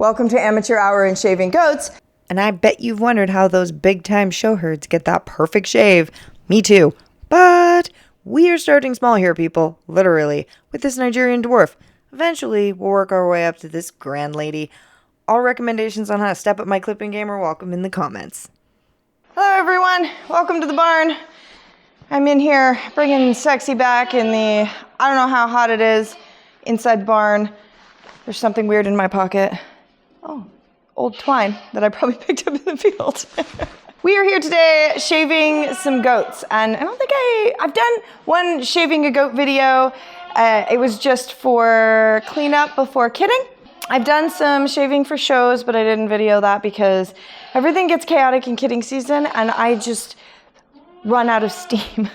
Welcome to Amateur Hour in Shaving Goats. And I bet you've wondered how those big-time show herds get that perfect shave. Me too. But we are starting small here, people. Literally. With this Nigerian dwarf. Eventually, we'll work our way up to this grand lady. All recommendations on how to step up my clipping game are welcome in the comments. Hello, everyone. Welcome to the barn. I'm in here bringing Sexy back in the, I don't know how hot it is, inside the barn. There's something weird in my pocket. Oh, old twine that I probably picked up in the field. We are here today shaving some goats, and I don't think I've done one shaving a goat video. It was just for cleanup before kidding. I've done some shaving for shows, but I didn't video that because everything gets chaotic in kidding season, and I just run out of steam.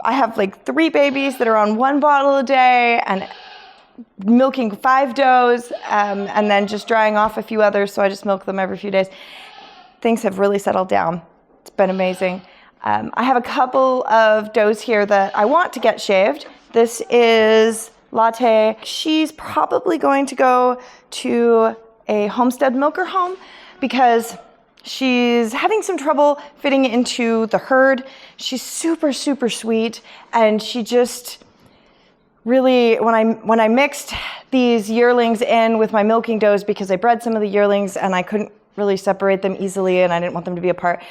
I have like 3 babies that are on 1 bottle a day, and milking 5 does, and then just drying off a few others, so I just milk them every few days. Things have really settled down. It's been amazing. I have a couple of does here that I want to get shaved. This is Latte. She's probably going to go to a homestead milker home because she's having some trouble fitting into the herd. She's super, super sweet, and she just really, when I mixed these yearlings in with my milking does, because I bred some of the yearlings and I couldn't really separate them easily and I didn't want them to be apart,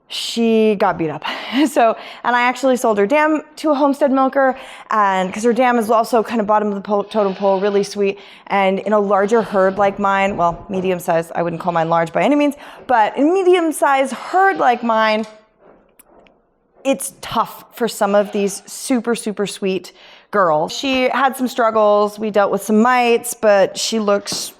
she got beat up. And I actually sold her dam to a homestead milker, and because her dam is also kind of bottom of the totem pole, really sweet, and in a larger herd like mine, well, medium size, I wouldn't call mine large by any means, but in medium size herd like mine, it's tough for some of these super, super sweet girls. She had some struggles. We dealt with some mites, but she looks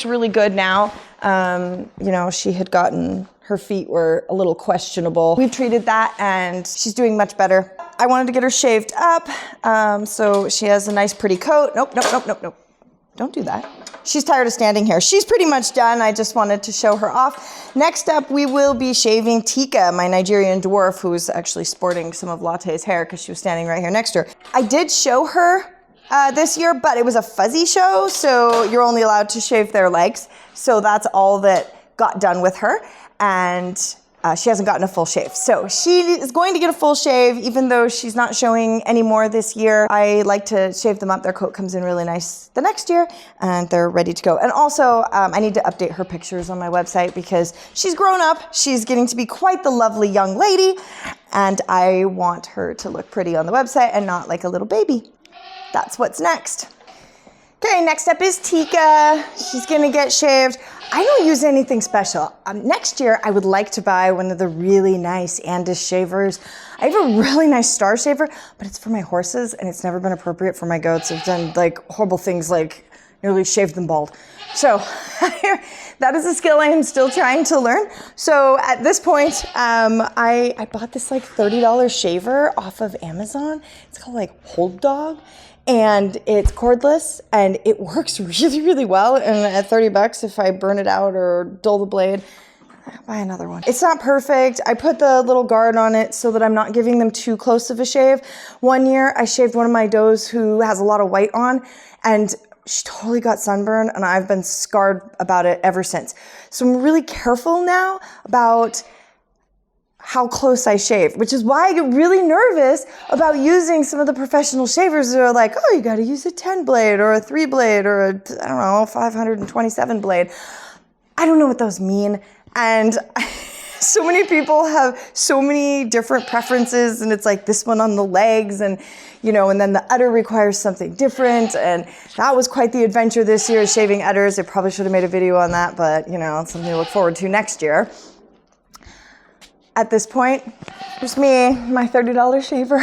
really good now. You know, she had gotten, her feet were a little questionable. We've treated that and she's doing much better. I wanted to get her shaved up, so she has a nice pretty coat. Nope. Don't do that. She's tired of standing here. She's pretty much done. I just wanted to show her off. Next up, we will be shaving Tika, my Nigerian dwarf, who's actually sporting some of Latte's hair because she was standing right here next to her. I did show her this year, but it was a fuzzy show, so you're only allowed to shave their legs. So that's all that got done with her, and she hasn't gotten a full shave. So she is going to get a full shave, even though she's not showing anymore this year. I like to shave them up. Their coat comes in really nice the next year, and they're ready to go. And also, I need to update her pictures on my website because she's grown up. She's getting to be quite the lovely young lady, and I want her to look pretty on the website and not like a little baby. That's what's next. Okay, next up is Tika. She's gonna get shaved. I don't use anything special. Next year, I would like to buy one of the really nice Andis shavers. I have a really nice star shaver, but it's for my horses, and it's never been appropriate for my goats. I've done like horrible things like nearly shaved them bald. So that is a skill I am still trying to learn. So at this point, I bought this like $30 shaver off of Amazon. It's called like Hold Dog. And it's cordless, and it works really, really well. And at $30, if I burn it out or dull the blade, I'll buy another one. It's not perfect. I put the little guard on it so that I'm not giving them too close of a shave. One year, I shaved one of my does who has a lot of white on, and she totally got sunburned, and I've been scarred about it ever since. So I'm really careful now about how close I shave, which is why I get really nervous about using some of the professional shavers that are like, oh, you got to use a 10 blade or a 3 blade or a, I don't know, 527 blade. I don't know what those mean. And so many people have so many different preferences, and it's like this one on the legs, and you know, and then the udder requires something different. And that was quite the adventure this year, shaving udders. I probably should have made a video on that, but you know, it's something to look forward to next year. At this point, here's me, my $30 shaver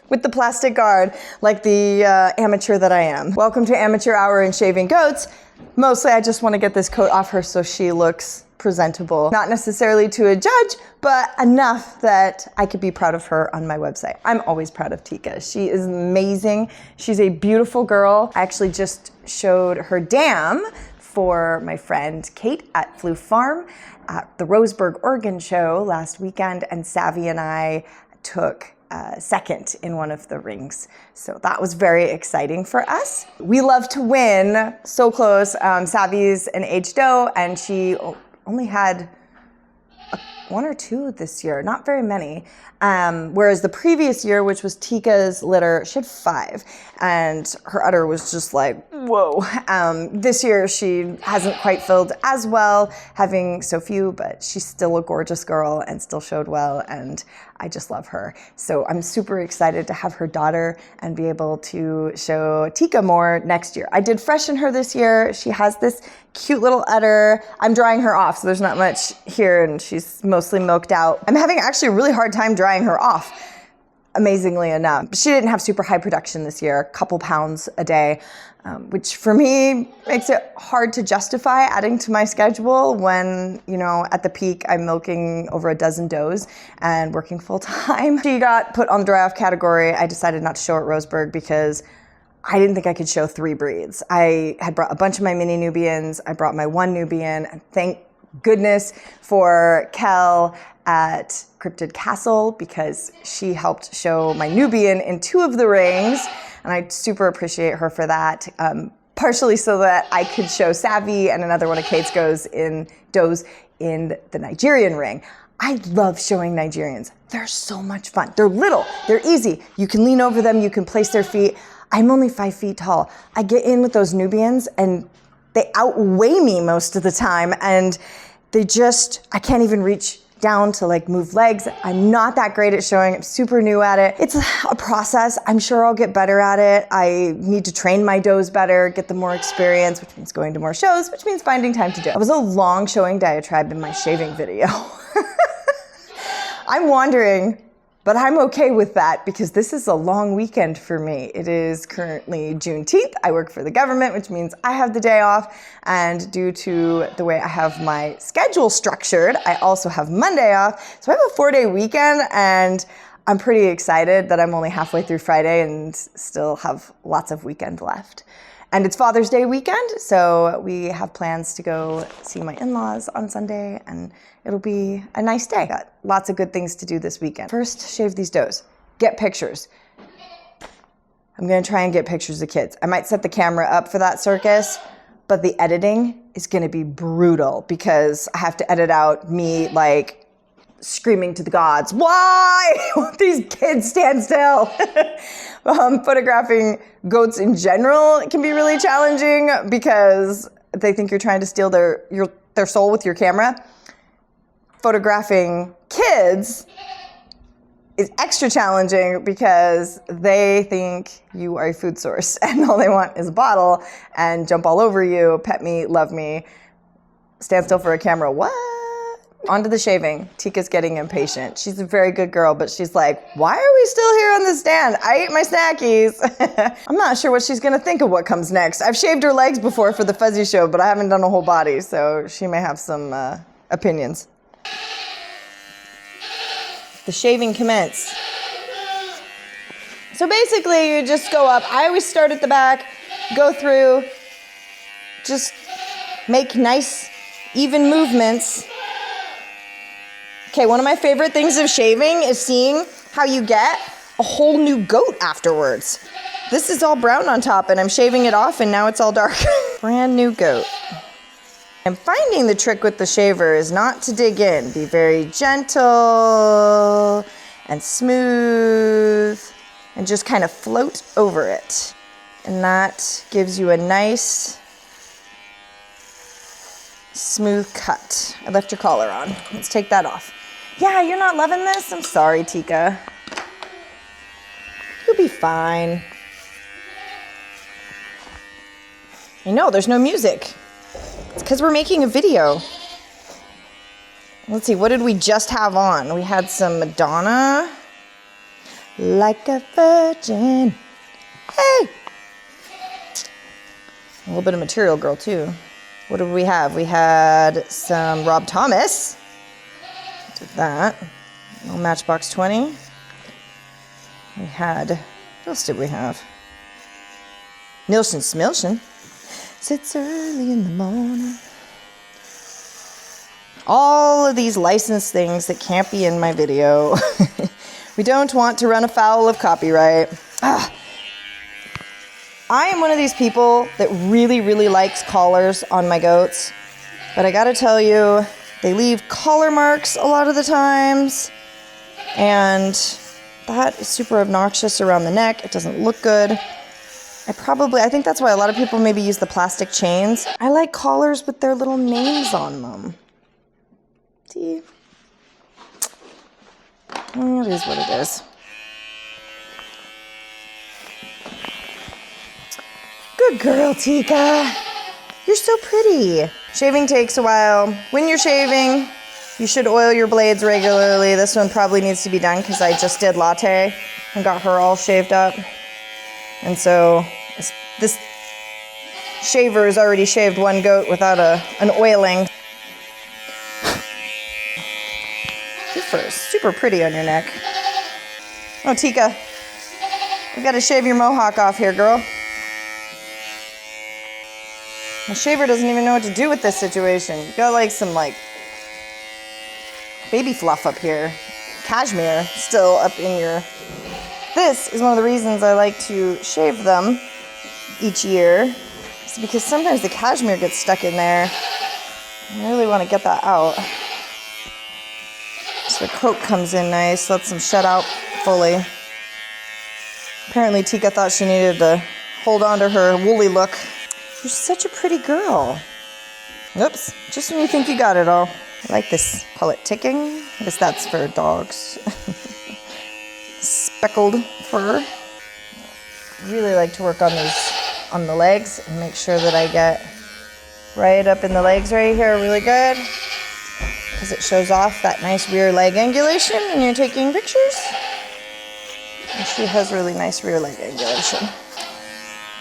with the plastic guard, like the amateur that I am. Welcome to Amateur Hour in Shaving Goats. Mostly I just want to get this coat off her so she looks presentable. Not necessarily to a judge, but enough that I could be proud of her on my website. I'm always proud of Tika. She is amazing. She's a beautiful girl. I actually just showed her dam for my friend Kate at Flew Farm at the Roseburg Organ Show last weekend, and Savvy and I took second in one of the rings. So that was very exciting for us. We love to win. So close. Savvy's an aged doe, and she only had one or two this year, not very many. Whereas the previous year, which was Tika's litter, she had 5, and her udder was just like, whoa. This year, she hasn't quite filled as well, having so few, but she's still a gorgeous girl and still showed well, and I just love her. So I'm super excited to have her daughter and be able to show Tika more next year. I did freshen her this year. She has this cute little udder. I'm drying her off, so there's not much here, and she's mostly milked out. I'm having actually a really hard time drying her off, amazingly enough. She didn't have super high production this year, a couple pounds a day, which for me makes it hard to justify adding to my schedule when, you know, at the peak I'm milking over a dozen does and working full time. She got put on the dry off category. I decided not to show at Roseburg because I didn't think I could show 3 breeds. I had brought a bunch of my mini Nubians. I brought my 1 Nubian, and thank goodness for Kel at Cryptid Castle, because she helped show my Nubian in 2 of the rings, and I super appreciate her for that. Partially so that I could show Savvy and another one of Kate's does in the Nigerian ring. I love showing Nigerians. They're so much fun. They're little, they're easy. You can lean over them, you can place their feet. I'm only 5 feet tall. I get in with those Nubians and they outweigh me most of the time, and I can't even reach down to like move legs. I'm not that great at showing. I'm super new at it. It's a process. I'm sure I'll get better at it. I need to train my does better, get them more experience, which means going to more shows, which means finding time to do it. It was a long showing diatribe in my shaving video. I'm wandering, but I'm okay with that because this is a long weekend for me. It is currently Juneteenth. I work for the government, which means I have the day off. And due to the way I have my schedule structured, I also have Monday off. So I have a 4-day weekend, and I'm pretty excited that I'm only halfway through Friday and still have lots of weekend left. And it's Father's Day weekend, so we have plans to go see my in-laws on Sunday, and it'll be a nice day. Got lots of good things to do this weekend. First, shave these does. Get pictures. I'm gonna try and get pictures of kids. I might set the camera up for that circus, but the editing is gonna be brutal because I have to edit out me like screaming to the gods, why won't these kids stand still? Photographing goats in general can be really challenging because they think you're trying to steal their soul with your camera. Photographing kids is extra challenging because they think you are a food source and all they want is a bottle and jump all over you, pet me, love me, stand still for a camera, what? On to the shaving. Tika's getting impatient. She's a very good girl, but she's like, why are we still here on the stand? I ate my snackies. I'm not sure what she's gonna think of what comes next. I've shaved her legs before for the Fuzzy show, but I haven't done a whole body, so she may have some opinions. The shaving commenced. So basically, you just go up. I always start at the back, go through, just make nice, even movements. Okay, one of my favorite things of shaving is seeing how you get a whole new goat afterwards. This is all brown on top, and I'm shaving it off, and now it's all dark. Brand new goat. I'm finding the trick with the shaver is not to dig in. Be very gentle and smooth and just kind of float over it. And that gives you a nice, smooth cut. I left your collar on. Let's take that off. Yeah, you're not loving this? I'm sorry, Tika. You'll be fine. I know, there's no music. It's because we're making a video. Let's see, what did we just have on? We had some Madonna. Like a virgin. Hey! A little bit of Material Girl, too. What did we have? We had some Rob Thomas. Did that. A little Matchbox 20. We had, what else did we have? Nilsson Smilsson. It's early in the morning. All of these licensed things that can't be in my video. We don't want to run afoul of copyright. Ah. I am one of these people that really, really likes collars on my goats. But I gotta tell you, they leave collar marks a lot of the times. And that is super obnoxious around the neck. It doesn't look good. I think that's why a lot of people maybe use the plastic chains. I like collars with their little names on them. See? It is what it is. Good girl, Tika. You're so pretty. Shaving takes a while. When you're shaving, you should oil your blades regularly. This one probably needs to be done because I just did Latte and got her all shaved up. And so this shaver has already shaved one goat without an oiling. Your fur is super pretty on your neck. Oh, Tika, we gotta shave your mohawk off here, girl. The shaver doesn't even know what to do with this situation. You got some baby fluff up here. Cashmere still up in your... This is one of the reasons I like to shave them each year. It's because sometimes the cashmere gets stuck in there. I really want to get that out. So the coat comes in nice, lets them shed out fully. Apparently Tika thought she needed to hold on to her woolly look. You're such a pretty girl. Oops, just when you think you got it all. I like this, call it ticking. I guess that's for dogs. Speckled fur. I really like to work on these, on the legs and make sure that I get right up in the legs right here really good. Because it shows off that nice rear leg angulation when you're taking pictures. And she has really nice rear leg angulation.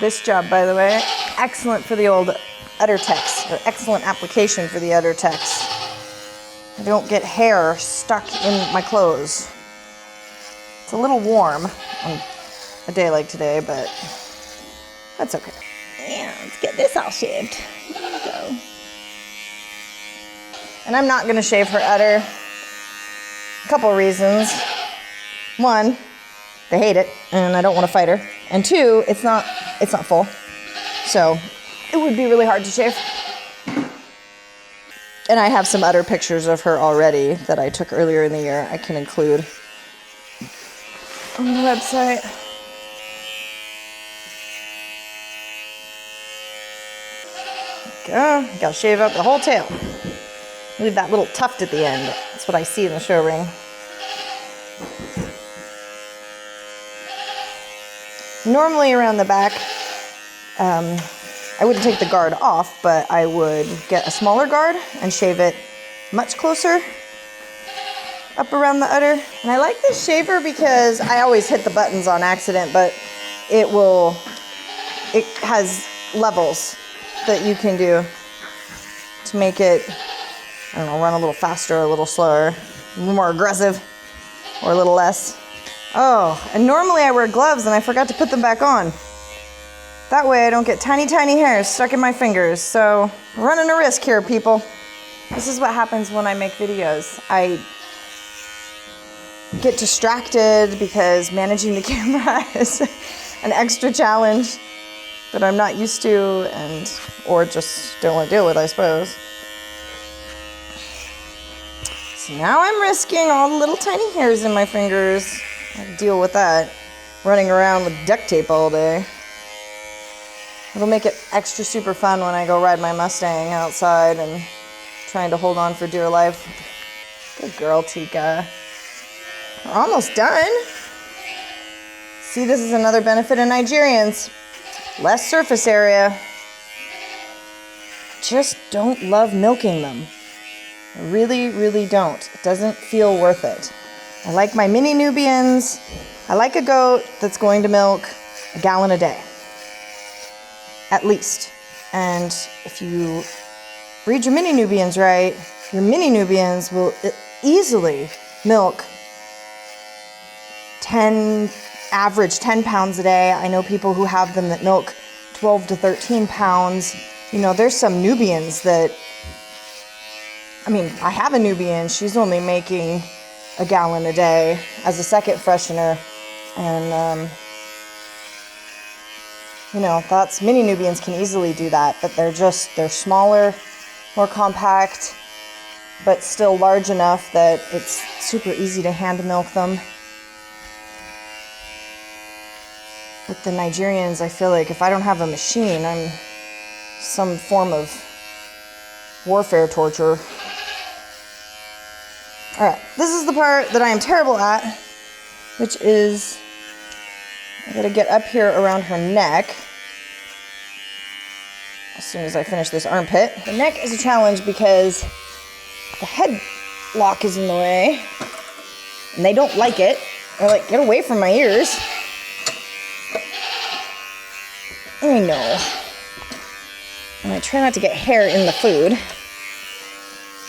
This job, by the way, excellent for the old udder tex, or excellent application for the udder tex. I don't get hair stuck in my clothes. It's a little warm on a day like today, but that's okay. Yeah, let's get this all shaved. There we go. And I'm not gonna shave her udder. A couple reasons. One, they hate it, and I don't want to fight her. And two, it's not full, so it would be really hard to shave. And I have some udder pictures of her already that I took earlier in the year. I can include on the website. There we go. Gotta shave up the whole tail. Leave that little tuft at the end. That's what I see in the show ring. Normally around the back, I wouldn't take the guard off, but I would get a smaller guard and shave it much closer up around the udder. And I like this shaver because I always hit the buttons on accident, but it has levels that you can do to make it, I don't know, run a little faster or a little slower, a little more aggressive or a little less. Oh, and normally I wear gloves and I forgot to put them back on. That way I don't get tiny, tiny hairs stuck in my fingers. So, running a risk here, people. This is what happens when I make videos. I get distracted because managing the camera is an extra challenge that I'm not used to or just don't want to deal with, I suppose. So now I'm risking all the little tiny hairs in my fingers. I have to deal with that, running around with duct tape all day. It'll make it extra super fun when I go ride my Mustang outside and trying to hold on for dear life. Good girl, Tika. We're almost done. See, this is another benefit of Nigerians. Less surface area. Just don't love milking them. I really, really don't. It doesn't feel worth it. I like my mini Nubians. I like a goat that's going to milk a gallon a day. At least. And if you breed your mini Nubians right, your mini Nubians will easily milk average 10 pounds a day. I know people who have them that milk 12 to 13 pounds. You know, there's some Nubians that, I mean, I have a Nubian. She's only making a gallon a day as a second freshener. And, you know, that's, mini Nubians can easily do that, but they're smaller, more compact, but still large enough that it's super easy to hand milk them. With the Nigerians, I feel like if I don't have a machine, I'm some form of warfare torture. All right, this is the part that I am terrible at, which is I gotta get up here around her neck as soon as I finish this armpit. The neck is a challenge because the head lock is in the way and they don't like it. They're like, get away from my ears. I know. And I try not to get hair in the food.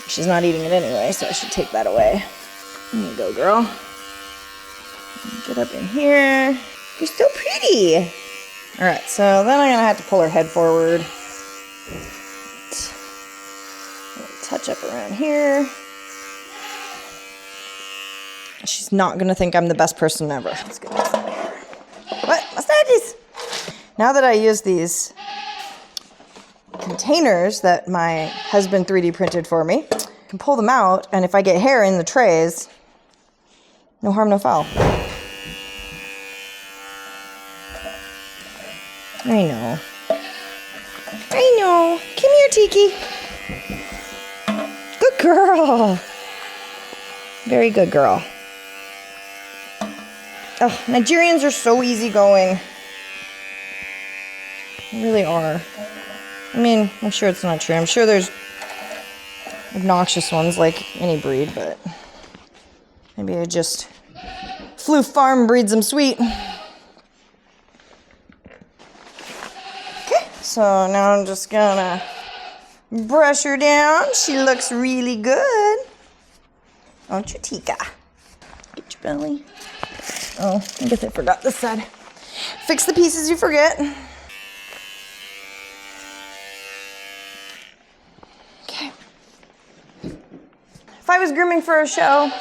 She's not eating it anyway, so I should take that away. There you go, girl. Get up in here. You're so pretty. All right, so then I'm gonna have to pull her head forward. Touch up around here. She's not gonna think I'm the best person ever. Let's get this out of here. What? What's that? Now that I use these containers that my husband 3D printed for me, I can pull them out, and if I get hair in the trays, no harm, no foul. I know. I know. Come here, Tiki. Good girl. Very good girl. Oh, Nigerians are so easygoing. They really are. I mean, I'm sure it's not true. I'm sure there's obnoxious ones like any breed, but maybe I just flew farm breeds them sweet. Okay, so now I'm just gonna brush her down. She looks really good. Don't you, Tika? Get your belly. Oh, I guess I forgot this side. Fix the pieces you forget. Okay. If I was grooming for a show,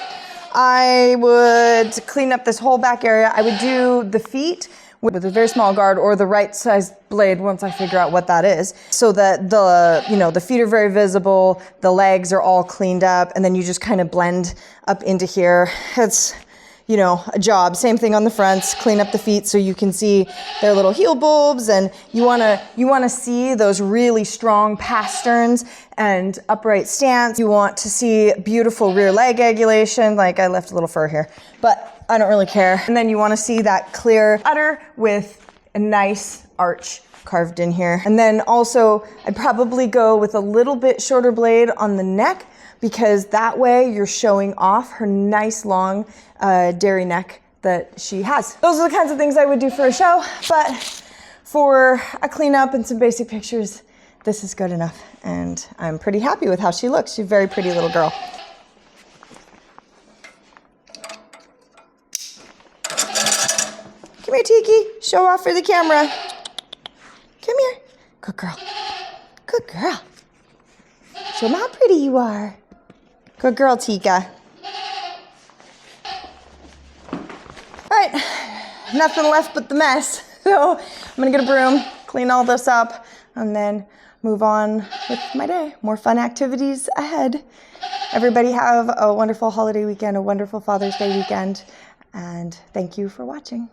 I would clean up this whole back area. I would do the feet with a very small guard or the right size blade once I figure out what that is, so that the feet are very visible, the legs are all cleaned up, and then you just kind of blend up into here. It's, a job. Same thing on the fronts. Clean up the feet so you can see their little heel bulbs, and you wanna see those really strong pasterns and upright stance. You want to see beautiful rear leg angulation. Like, I left a little fur here, but I don't really care. And then you want to see that clear udder with a nice arch carved in here. And then also, I'd probably go with a little bit shorter blade on the neck, because that way you're showing off her nice long dairy neck that she has. Those are the kinds of things I would do for a show, but for a cleanup and some basic pictures, this is good enough. And I'm pretty happy with how she looks. She's a very pretty little girl. Come here, Tiki. Show off for the camera. Come here. Good girl. Good girl. Show them how pretty you are. Good girl, Tika. All right, nothing left but the mess. So I'm gonna get a broom, clean all this up, and then move on with my day. More fun activities ahead. Everybody have a wonderful holiday weekend, a wonderful Father's Day weekend, and thank you for watching.